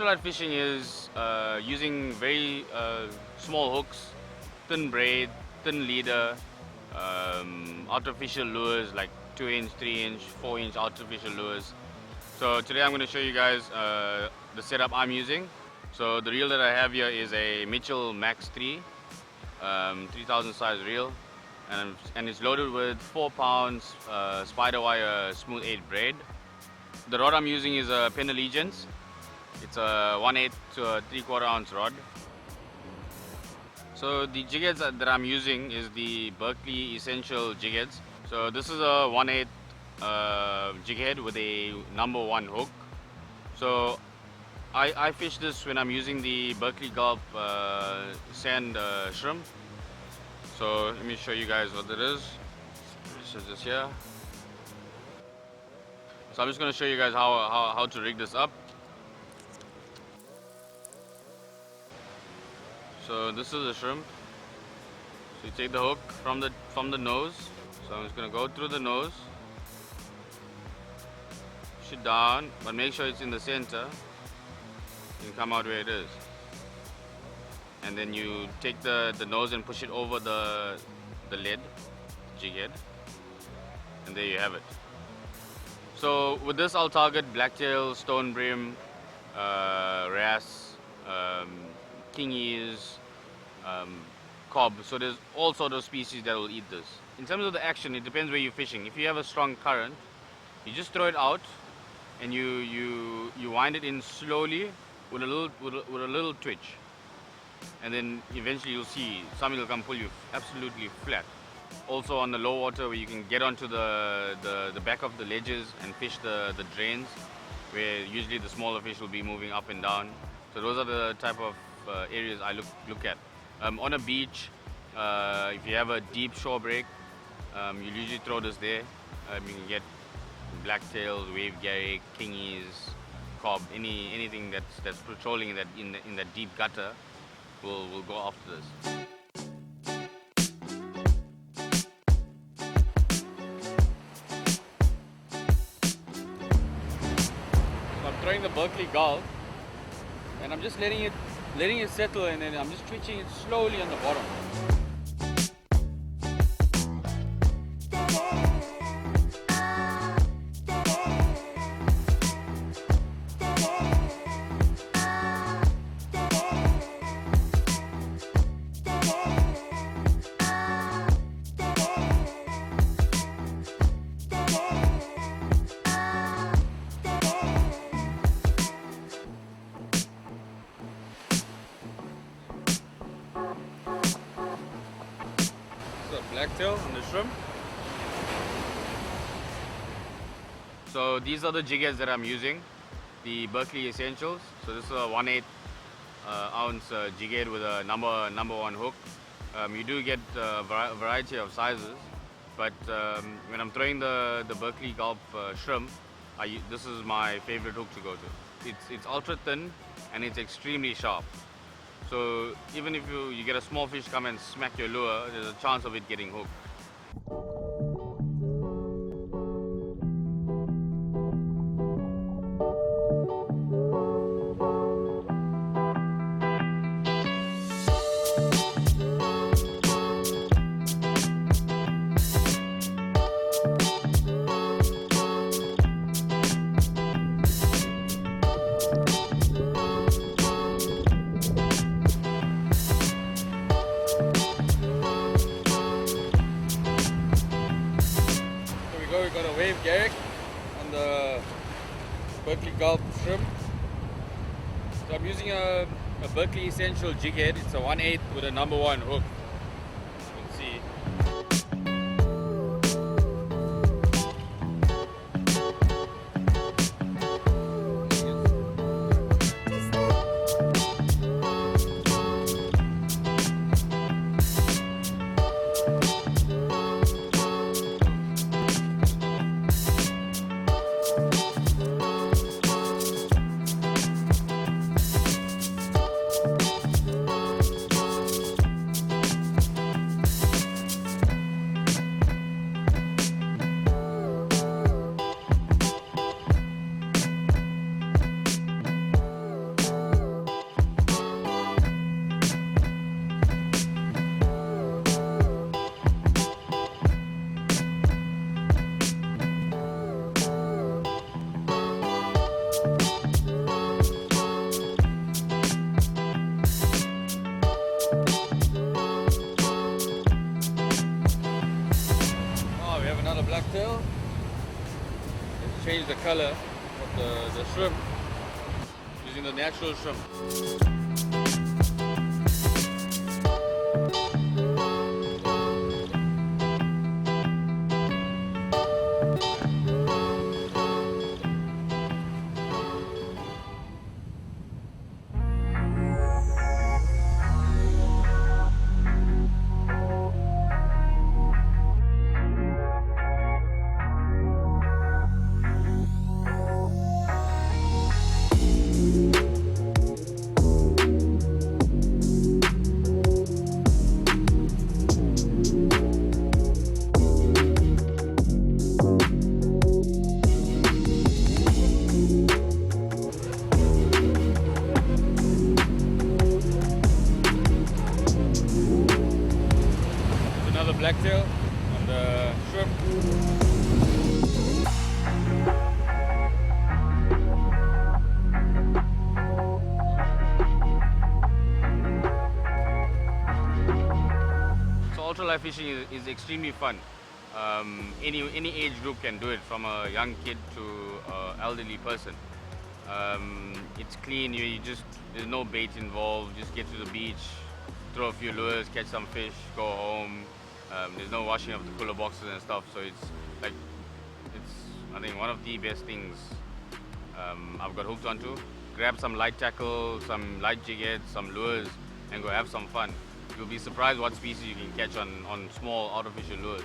ultralight fishing is using very small hooks, thin braid, thin leader, artificial lures like 2-inch, 3-inch, 4-inch artificial lures. So today I'm going to show you guys the setup I'm using. So the reel that I have here is a Mitchell Max 3, 3000 size reel, and it's loaded with 4 pounds spider wire smooth 8 braid. The rod I'm using is a Penn Allegiance. It's a 1/8 to a 3/4 ounce rod. So the jig heads that I'm using is the Berkley Essential jig heads. So this is a 1/8 jig head with a #1 hook. So I fish this when I'm using the Berkley Gulp sand shrimp. So let me show you guys what it is. This is this here. So I'm just going to show you guys how to rig this up. So this is the shrimp. So you take the hook from the nose. So I'm just going to go through the nose, push it down, but make sure it's in the center and come out where it is. And then you take the nose and push it over the lid, jig head, and there you have it. So with this I'll target blacktail, stone brim, wrasse, kingies, cob. So there's all sorts of species that will eat this. In terms of the action, it depends where you're fishing. If you have a strong current, you just throw it out and you wind it in slowly with a little twitch, and then eventually you'll see something will come pull you absolutely flat. Also on the low water, where you can get onto the back of the ledges and fish the drains, where usually the smaller fish will be moving up and down. So those are the type of areas I look at. On a beach, if you have a deep shore break, you usually throw this there. You can get blacktails, wave garrick, kingies, cob, anything that's patrolling in that deep gutter will go after this. So I'm throwing the Berkley Gulp, and I'm just letting it settle, and then I'm just twitching it slowly on the bottom. Blacktail and the shrimp. So these are the jig heads that I'm using, the Berkley Essentials. So this is a 1/8 ounce jig head with a #1 hook. You do get a variety of sizes, but when I'm throwing the Berkley Gulp shrimp, this is my favorite hook to go to. It's ultra thin and it's extremely sharp. So even if you get a small fish come and smack your lure, there's a chance of it getting hooked. We got a wave garrick on the Berkley Gulp shrimp. So I'm using a Berkley Essential jig head. It's a 1/8 with a #1 hook. You can see. change the color of the shrimp using the natural shrimp. Blacktail on the shrimp. So ultralight fishing is extremely fun. Any age group can do it, from a young kid to an elderly person. It's clean. There's no bait involved. Just get to the beach, throw a few lures, catch some fish, go home. There's no washing of the cooler boxes and stuff, so it's I think one of the best things I've got hooked onto. Grab some light tackle, some light jig heads, some lures, and go have some fun. You'll be surprised what species you can catch on small artificial lures.